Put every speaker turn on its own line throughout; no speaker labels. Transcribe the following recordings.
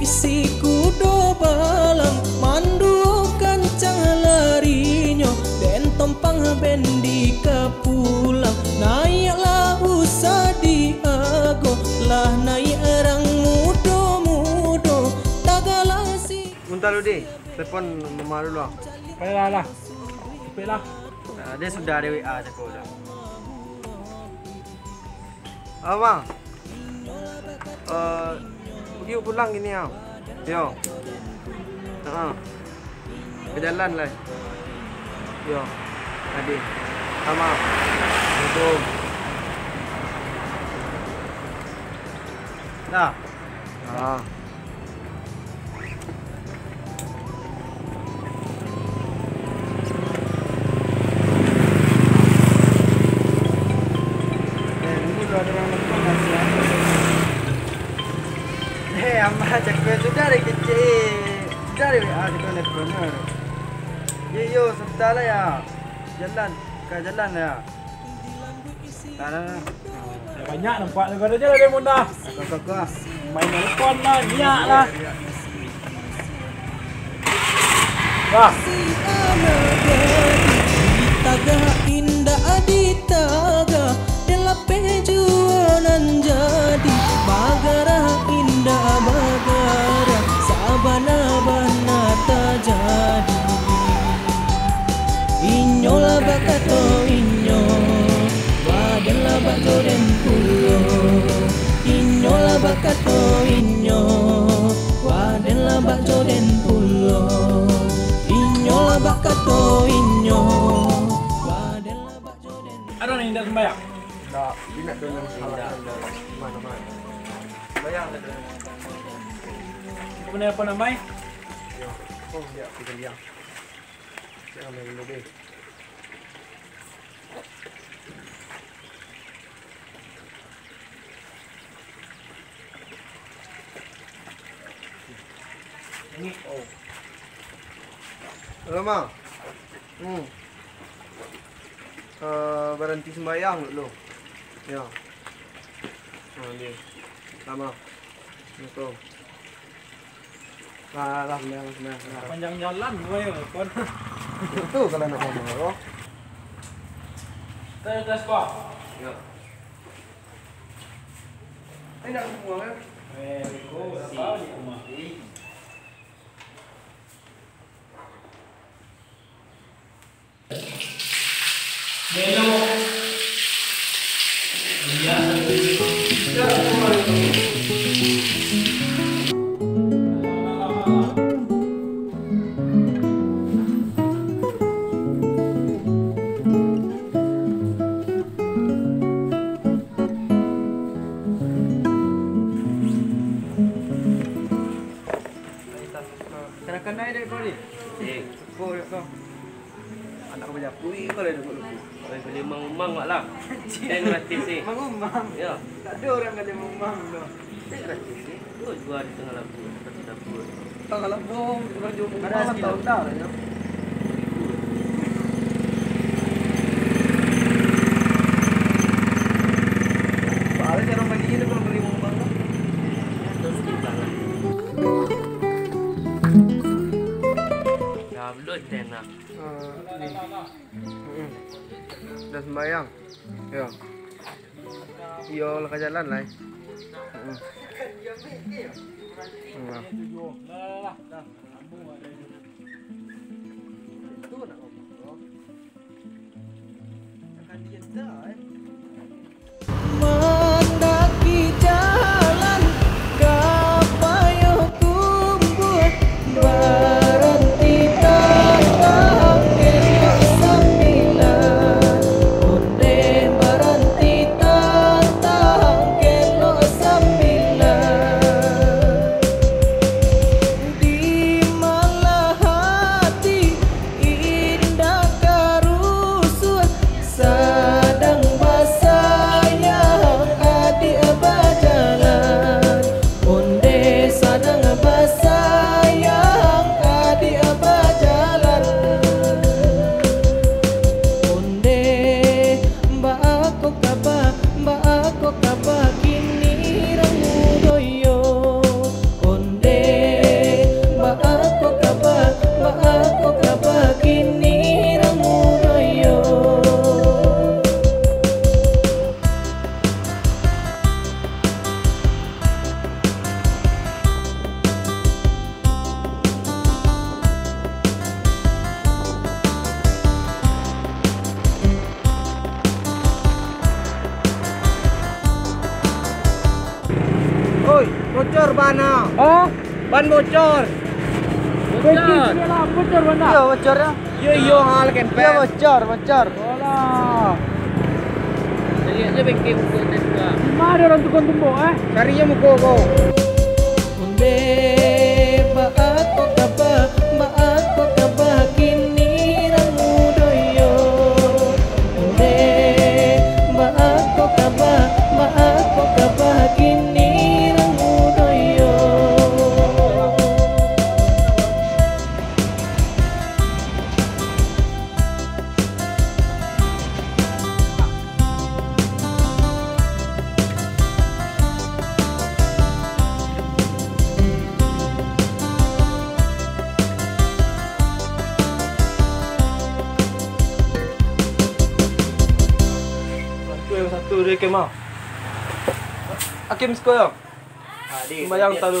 isi kudo balang mandukan larinya den tompang bendi kepulang naiklah usah diago lah naik orang mudo tagalah si
Muntar lu deh, telepon mama dulu lah.
Baiklah. Cepatlah.
Dia sudah ada WA cakap dah. Abang, pergi pulang gini ya. Yo. Ke jalan lah. Yo. Tadi. Sama. Betul. Dah. Amma cakap sudah dari kecil. Sudah dari WA cakap net benar. Yo, sebentar lah ya. Jalan, ke jalan ya. Tanah.
Banyak nampak negara je lah dia mudah.
Kakak.
Main telepon lah, minyak lah. Wah.
Taga indah aditaga delape jualan jadi bagara indah bagara sabana-bana terjadi inyo lah bakato inyo badan lah bakoden pulo inyo lah bakato inyo badan lah bakoden pulo inyo lah bakato inyo badan lah bakoden
Ada nih tidak sembahyang.
Tak, dia nak dengan mana-mana. Bayang dah.
Kau benar apa namai?
Oh, ya, kita lihat. Jangan main lebih. Ini oh. Lama. Berhenti sembahyang dulu. Ya. Dia. Lama. Betul. Lah, sembahyang.
Panjang jalan gue ya, kon.
Itu kalau nak ngomong.
Tes kau.
Ya. Ini nak ngomong ya.
Kau berapa di rumah? Belok. Iya. Ya,
Serahkan air dari kau ni. Kau ya kau. Anak kau berjaya pui kau dah dulu.
Orang boleh mang-mang lah. Dan gratis sih.
Mangumang.
Ya.
Tak ada orang kata mangumang tu. Tak gratis ni.
Tu jual di tengah labu, dekat dapur.
Tak kalau bohong, orang jual mangumang tahu-tahu lah. Soalnya cara bagi ni kalau beli mangumang tu.
Terus timbangan. Dah belum tenak. Dah sembahyang. Ya. Yo lah ke jalan lah.
Dah.
Itu nak ngomong. Akan dia dah
mendaki jalan kapayo kumbut berhenti tatang kena sambilan onde berhenti tatang kena sambilan di malam
Bocor bana.
Oh,
Ban bocor.
bocor. Bocor benda.
Iya bocornya.
Yo hal kan
Iya bocor.
Olah.
Jadi aja bengkel untuk juga.
Mana orang tukang tumbuk
Carinya muka kau.
Unde baako kaba kini ramu doyo. Unde baako kaba kini ramu doyo.
Satu dia kemah. Hakim sekolah. Sembayang tak lu.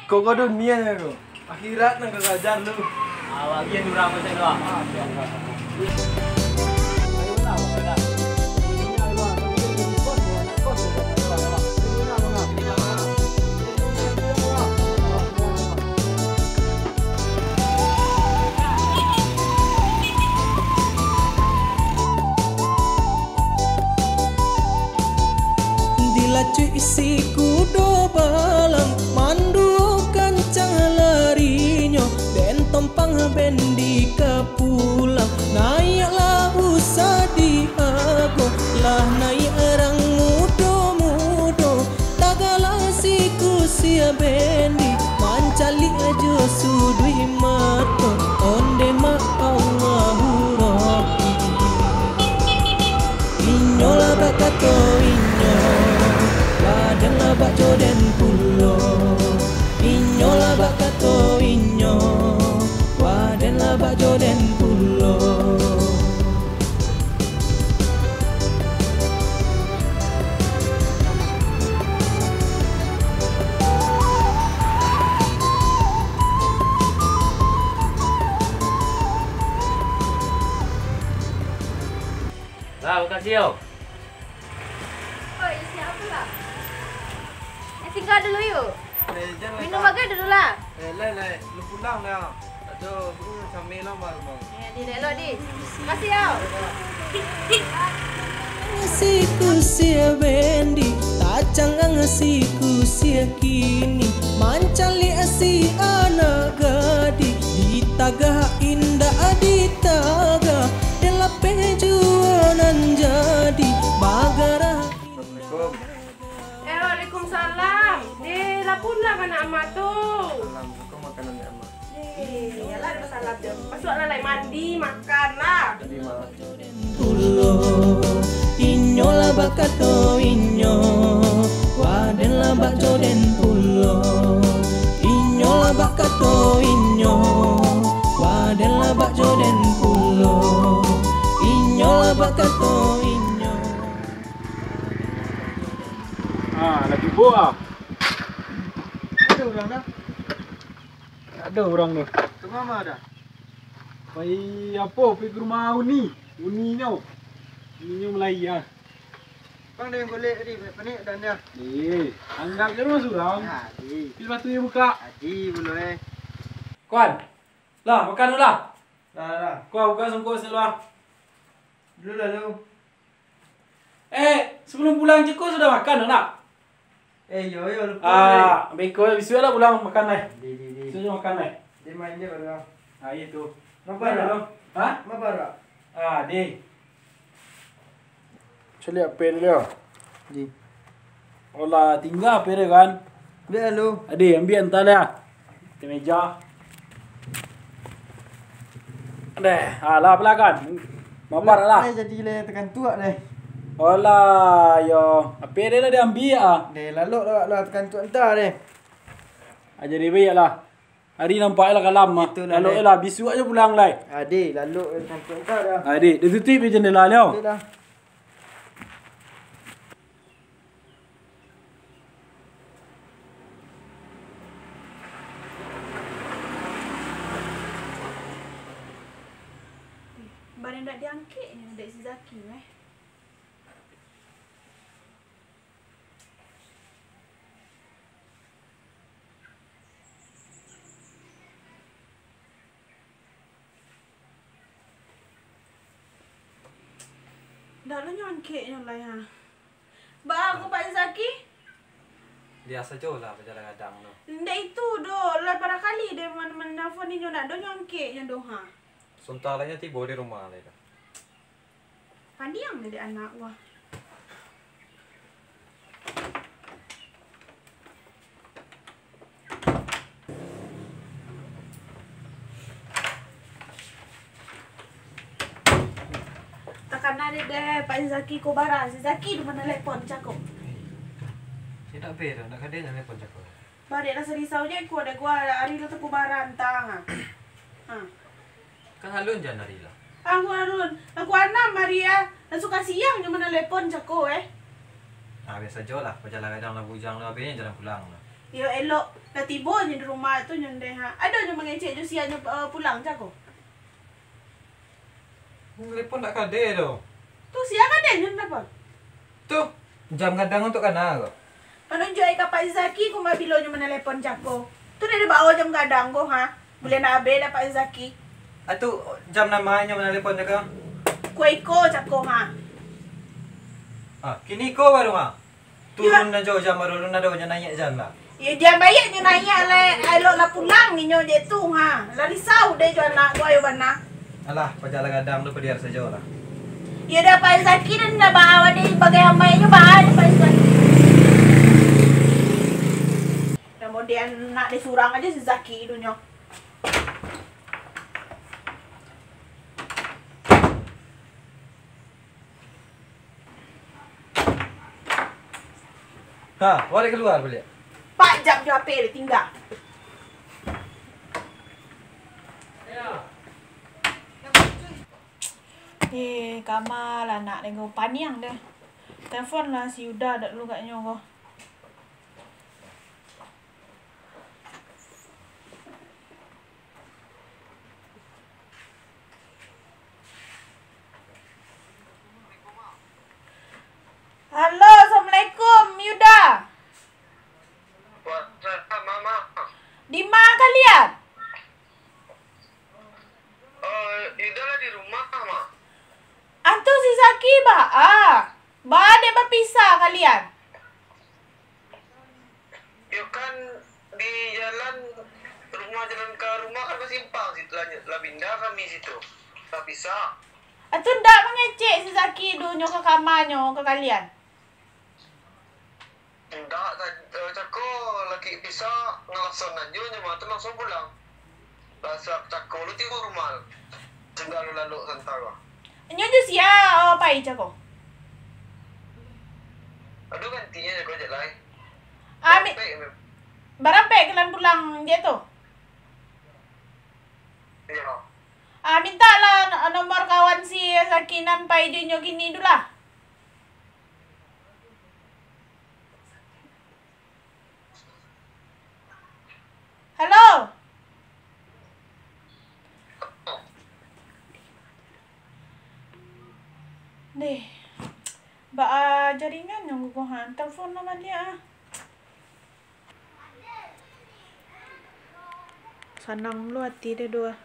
Kau dunia ya lu. Akhirat nak kegajar lu.
Awak dia durang macam tu.
Dilacu isi kudo balang mandu kancang larinya den tompang bendi kapulang naiklah usah di aku lah naik orang mudo tagala siku sia bendi mancali aja sudui mato onde ma Allahu Rabbi inyola bakato inyo wadan labak joden pulo inyola bakato inyo wadan labak joden pulo.
Lah, makasih yo.
Oh, isi apa lah? Tinggal dulu yuk.
Jangan.
Minum makan dulu lah.
Lai, lu pulang dah. Aduh, aku sambil lama rumah.
Di delok di. Kasih yau.
Siku sia bendi tacang siku sia kini mancali asi anak gadi di taga indah di taga delape jualan jadi bagara
Assalamualaikum.
Waalaikumsalam. Lapun lah mana amat tu.
Salam, suka makanan ya Mak.
Yalah ada masalah tu. Masuklah lai mandi, makan lah.
Jadi Mak.
pulo inyo la bakato inyo waden la bak joden pulo inyo la bakato inyo waden la bak joden pulo inyo la bakato inyo.
Lagi buah.
Ada orang dah.
Ada orang tu.
Tu mama dah.
Pergi apa? Pergi ke rumah Uni. Uninya Melayu ah.
Bang dia yang golek tadi, panik dan dia.
Anggap je rumah surang.
Adi.
Pil batu dia buka.
Adi boleh.
Kuan. Lah, makan dulu lah.
Dah.
Kuan buka songkok seluar.
Dulu dah lu.
Sebelum pulang je kau sudah makan tak?
Yo lupa.
Beko bisu lah pulang makan lah.
Di.
Bisu makan lah.
Dia main dia baru.
Itu.
Apa dah?
Ha?
Apa dah?
Di.
Cari apa dia?
Di.
Olah, tinggal apa dia kan?
Biar lu.
Adi, ambil entar dia. Di meja. Lah pula kan. Mabar lah.
Jadi le tekan tuak le.
Olah, yo. Apa dia lah dia ambil ah.
Dia lalu lah tekan tuak entar le.
Jadi baik lah. Hari nampak lah kalam ah.
Itulah,
Lalu lah bisu aja pulang lah.
Adi lalu tekan tuak entar dah.
Adi, dia tutup je jendela dia.
Dia dah.
Barang dah diangkit ni Dek si Zaki Dah lah nyangkeknya lah ya. Ba aku Pak Zaki?
Biasa jo lah berjalan kadang tu.
Ndak itu doh, lah para kali dia menelpon ni nak do nyangkeknya doh ha.
Sontalanya tiba di rumah lah itu.
Pandiang dia anak wah. Takkan ada deh Pak Zaki Kobara. Si Zaki di mana telepon cakap.
Saya tak beda, nak kadang jangan telepon cakap.
Balik rasa risau je aku ada gua hari tu Kobara entah. Ha.
Kan halun jangan hari lah.
Aku anak Maria. Langsung siang je mana telepon cakap
Biasa jo lah, berjalan kadang lah bujang lah, habisnya jalan pulang lah.
Ya elok dah tiba je di rumah tu nyendeh ha. Ada je mengecek je siang pulang cakap.
Telepon tak kadang tu.
Tu siang ada je dapat.
Tu, jam kadang untuk kana kau.
Menunjuk Pak Zaki ku mabilo je mana telepon cakap. Tu dia bawa jam kadang ko ha. Boleh nak habis dah Pak Zaki.
Itu jam namanya mana telepon cakap?
Ku iko cakap ha.
Kini kau baru ha. Turun na jo jam baru na do naik jam lah.
Ya dia bayar je naik le elok lah pulang ni nyo je tu ha. Lah risau deh jo anak ku ayo bana.
Alah, berjalan kadang tu pediar saja lah.
Ya dah Pak Zaki dan dah bawa dia bagai hambai je bawa Pak Zaki. Kemudian nak disurang aja si Zaki dunya.
Wari keluar boleh?
4 jam je HP dia tinggal. Kamal anak dia paniang dah. Telefon lah si Yuda dak dulu katnya kau. Halo, Assalamualaikum Yuda.
Waalaikumsalam Mama.
Di mana kalian?
Yuda lah di rumah Mama.
Antu si Zaki ba dia berpisah kalian.
Ya kan di jalan ke rumah kan bersimpang situ lah pindah kami situ. Tak bisa.
Antu ndak mengecek si Zaki dunyo ke kamarnya ke kalian.
Enggak, cako lagi bisa ngelason aja nyama tu langsung pulang. Rasa cako lu tiba rumah. Tinggal lalu santara.
Nyo je sia pai cako.
Aduh gantinya jago je lain.
Amin. Berapa kalian pulang dia tu?
Ya.
Minta lah nomor kawan si Sakinan pai dunyo gini dulu lah. Halo. Deh. Jaringan yang guguhan. Telepon nama dia. Sanang lu hati dia dua.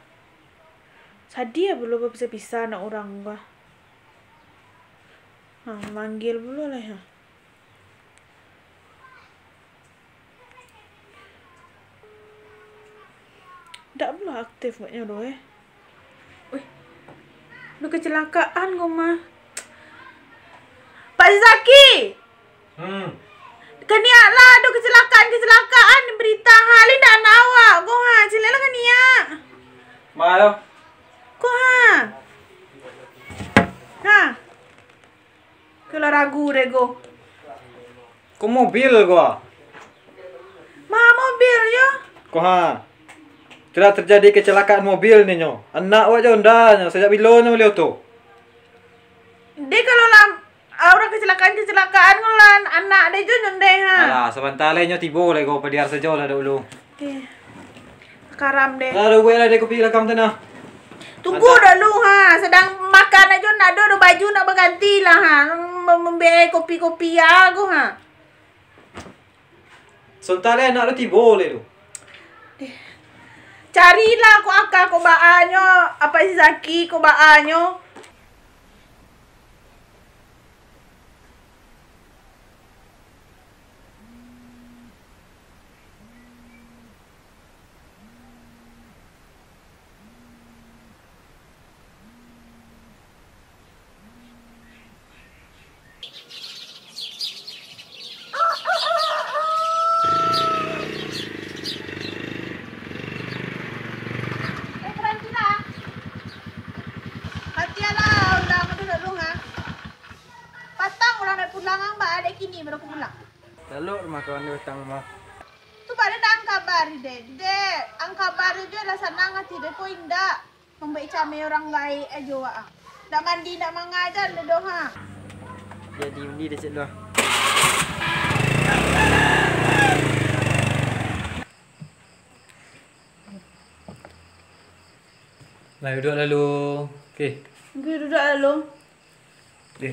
Sadia belum bisa pisah nak orang gua. Manggil dulu lah ya. Tak belum aktif maknya doh Wih. Lu kecelakaan kau mah. Pak Zaki. Kania lah ada kecelakaan berita hal ini dah nawa. Kau cilela kania.
Malo.
Kau kalau ragu deh go.
Kau mobil gua.
Mobil yo.
Kau telah terjadi kecelakaan mobil ni nyo. Anak wak jondanya sejak bilon beliau tu.
Dia kalau lah orang kecelakaan ngulan anak dia je nyondeh
Alah, sebentar nyo tibo le go pediar saja lah dulu.
Karam deh.
Lalu gue lah dia kopi rekam tanah.
Tunggu dulu sedang makan aja nak ada baju nak berganti lah membeli kopi-kopi aku
Sontale nak lu tibo le tu.
Carilah aku akal ko baanyo apa si Zaki ko baanyo. ini baru aku pulang.
Lalu rumah kawan dia datang rumah.
Tu pada dah kabar dek. Ang kabar je lah sana ngati dek ko inda. Membaik came orang baik aja wa. Dak mandi dak mangajar le doha.
Jadi ini dia cek lu.
Mari duduk lalu. Okey.
Pergi duduk lalu.
Okey.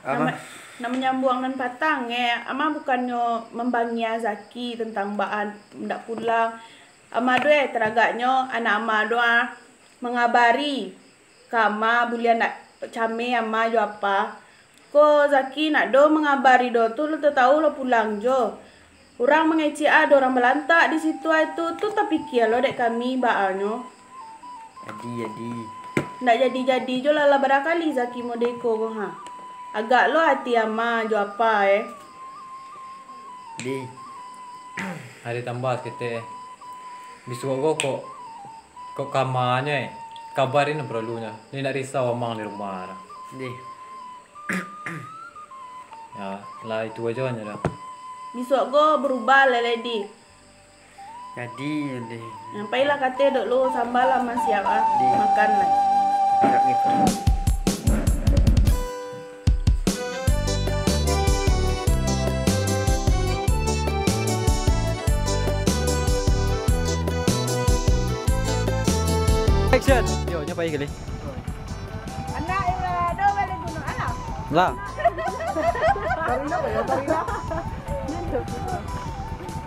Apa?
Nak menyambung dengan patang Ama bukannya membangi Zaki tentang baan ndak pulang. Ama doa teragaknya anak ama doa mengabari kama bulian nak came ama jo apa. Ko Zaki nak do mengabari do tu lo tahu lo pulang jo. Orang mengeci ada orang melantak di situ itu tu tapi kia lo dek kami baanyo.
Jadi.
Ndak jadi jo lah barakali Zaki modeko ko ha. Agak lo hati ama jo apa
Di.
Hari tambah kita. Bisu kok kamarnya kabarin perlunya. Ni nak risau amang di rumah dah.
Di.
Ya, lah itu aja dah.
Besok go berubah lady.
Jadi.
Nampailah kata dok lu sambal lah mas siap makan lah.
Tak ni.
Action. Yo, nyapai kali.
Anak yang ada balik gunung anak.
Lah.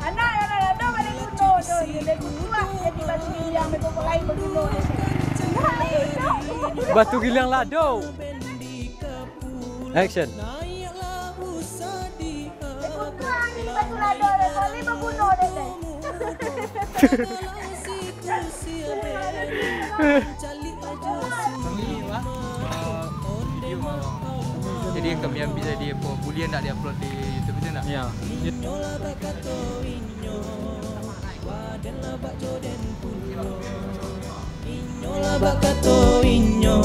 Anak yang ada balik gunung tu jadi kuat jadi batu yang mereka lain bergunung.
Batu gilang lado. Action.
Batu lado kali bergunung deh.
Jadi kami ambil dia bulian nak dia upload di YouTube tu nak.
Ya.
Inyo la bakato inyo